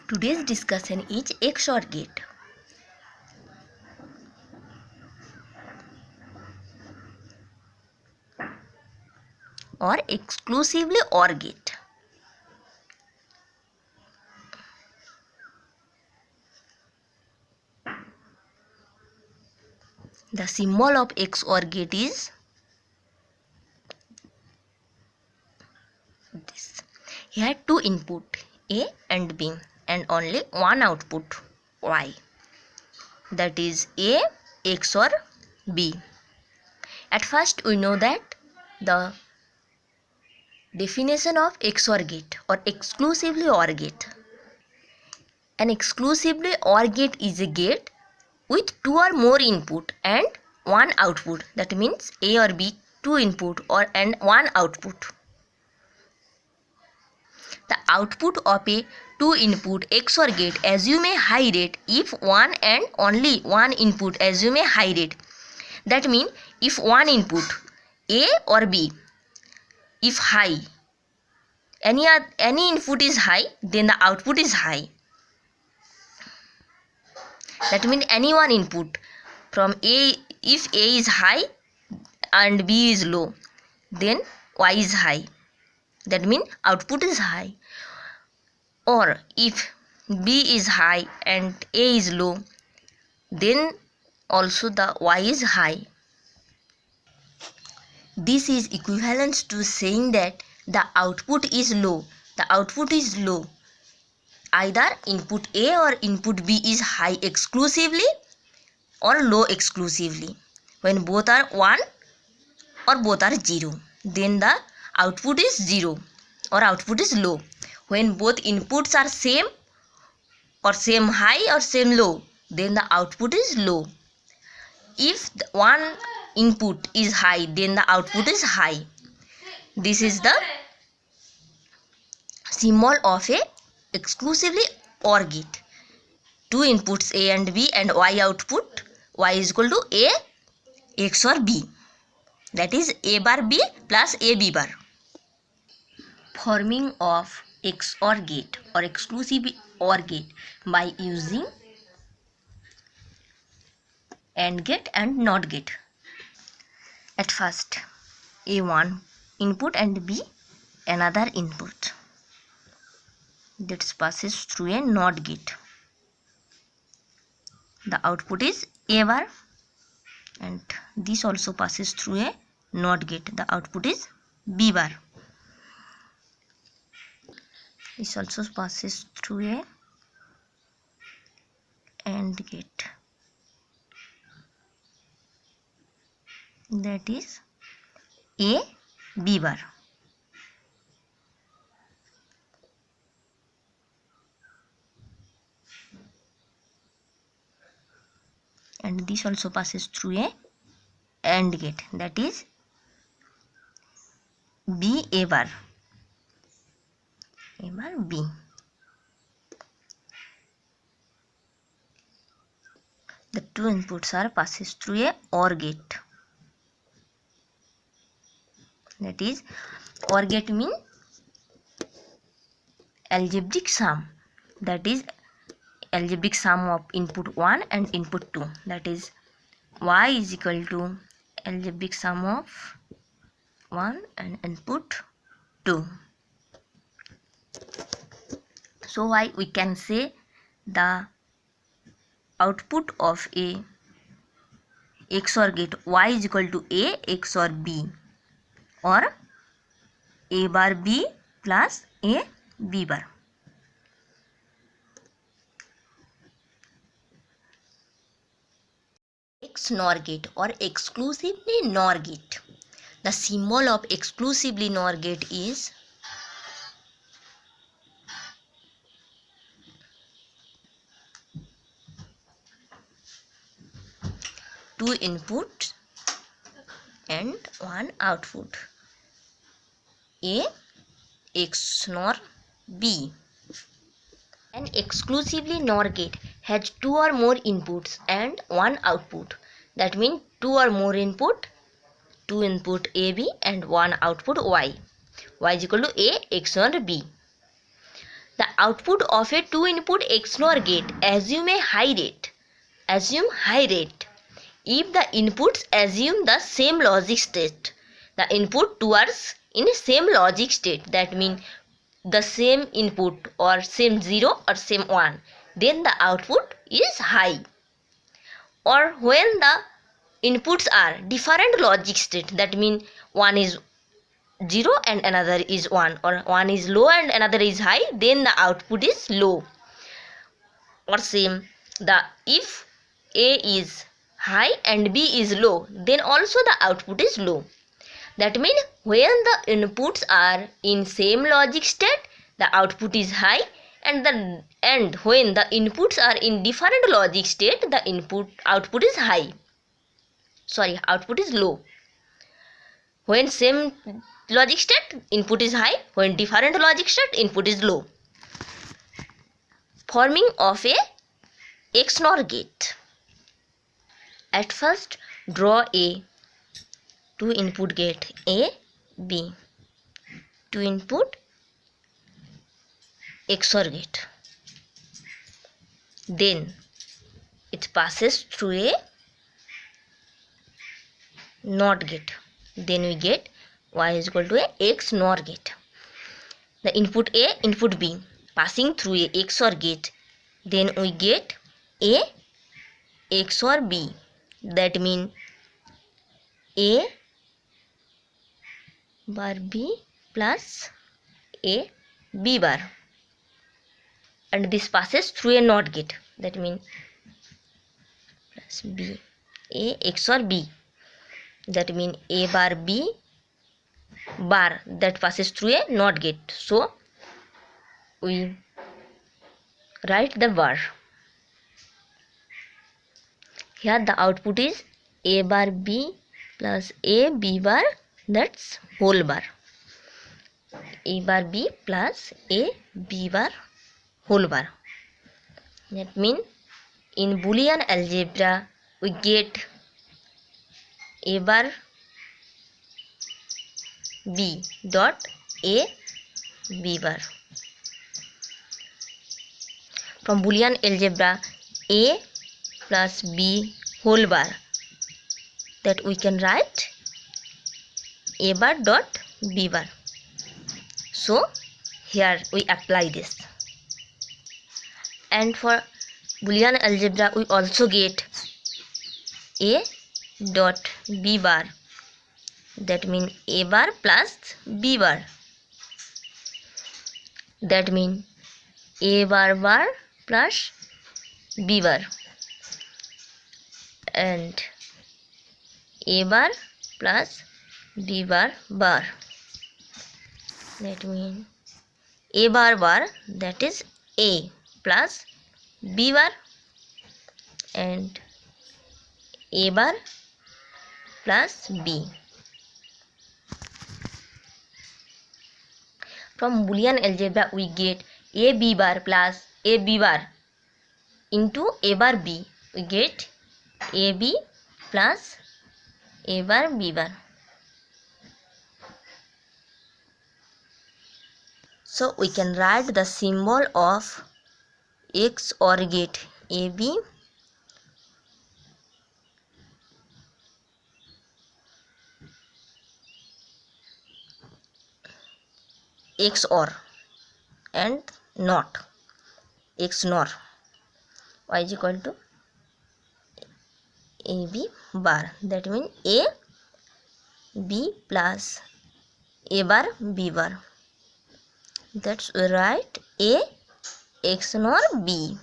Today's discussion is XOR gate. Or exclusively OR gate. The symbol of XOR gate is this. Here two input A and B and only one output Y. That is A XOR B. At first we know that the definition of XOR gate or exclusively OR gate. An exclusively OR gate is a gate with two or more input and one output. That means A or B, two input and one output. The output of a two input XOR gate assume a high rate if one and only one input assume a high rate. That means if one input A or B, if high, any input is high, then the output is high. That means any one input from A, if A is high and B is low, then Y is high. That means output is high. Or if B is high and A is low, then also the Y is high. This is equivalent to saying that the output is low. The output is low. Either input A or input B is high exclusively or low exclusively. When both are 1 or both are 0, then the output is 0 or output is low. When both inputs are same or same high or same low, then the output is low. If one input is high, then the output is high. This is the symbol of a exclusively OR gate. Two inputs A and B and Y output. Y is equal to A XOR B. That is A bar B plus A B bar. Forming of XOR gate or exclusive OR gate by using AND gate and NOT gate. At first, A one input and B another input. That passes through a NOT gate. The output is A bar and this also passes through a NOT gate. The output is B bar. This also passes through a AND gate. That is A B bar. And this also passes through a AND gate. That is B A bar. A bar B. The two inputs are passes through a OR gate. That is OR gate means algebraic sum. That is algebraic sum of input 1 and input 2. That is Y is equal to algebraic sum of 1 and input 2. So why we can say the output of a XOR gate Y is equal to A XOR B or A bar B plus A B bar. XNOR gate or exclusively NOR gate. The symbol of exclusively NOR gate is two inputs and one output. A XNOR B. An exclusively NOR gate has two or more inputs and one output. That means two or more input, two input AB and one output Y. Y is equal to A XOR B. The output of a 2-input XNOR gate assume a high rate. Assume high rate. If the inputs assume the same logic state, the input towards in same logic state, that means the same input or same 0 or same 1, then the output is high. Or when the inputs are different logic state, that means one is 0 and another is 1, or one is low and another is high, then the output is low. Or same, if A is high and B is low, then also the output is low. That means when the inputs are in same logic state, the output is high, and when the inputs are in different logic state, the output is high. Output is low. When same logic state, input is high. When different logic state, input is low. Forming of a XNOR gate. At first, draw a 2-input gate A, B. 2-input XOR gate. Then it passes through a NOT gate. Then we get Y is equal to a XNOR gate. The input A, input B passing through a XOR gate. Then we get A XOR B. That means A bar B plus A B bar. And this passes through a NOT gate. That means plus B. A XOR B. That means A bar B bar, that passes through a NOT gate. So we write the bar. Here the output is A bar B plus A B bar, that's whole bar. A bar B plus A B bar whole bar. That means in Boolean algebra we get A bar B dot A B bar. From Boolean algebra, A plus B whole bar, that we can write A bar dot B bar. So here we apply this. And for Boolean algebra we also get A dot B bar, that means A bar plus B bar. That means A bar bar plus B bar, and A bar plus B bar bar. That means A bar bar, that is A plus B bar, and A bar plus B. From Boolean algebra we get A B bar plus A B bar into A bar B, we get A B plus A bar B bar. So we can write the symbol of XOR gate AB XOR and NOT XNOR. Y is equal to AB bar, that means A B plus A bar B bar. That's right, A XNOR B.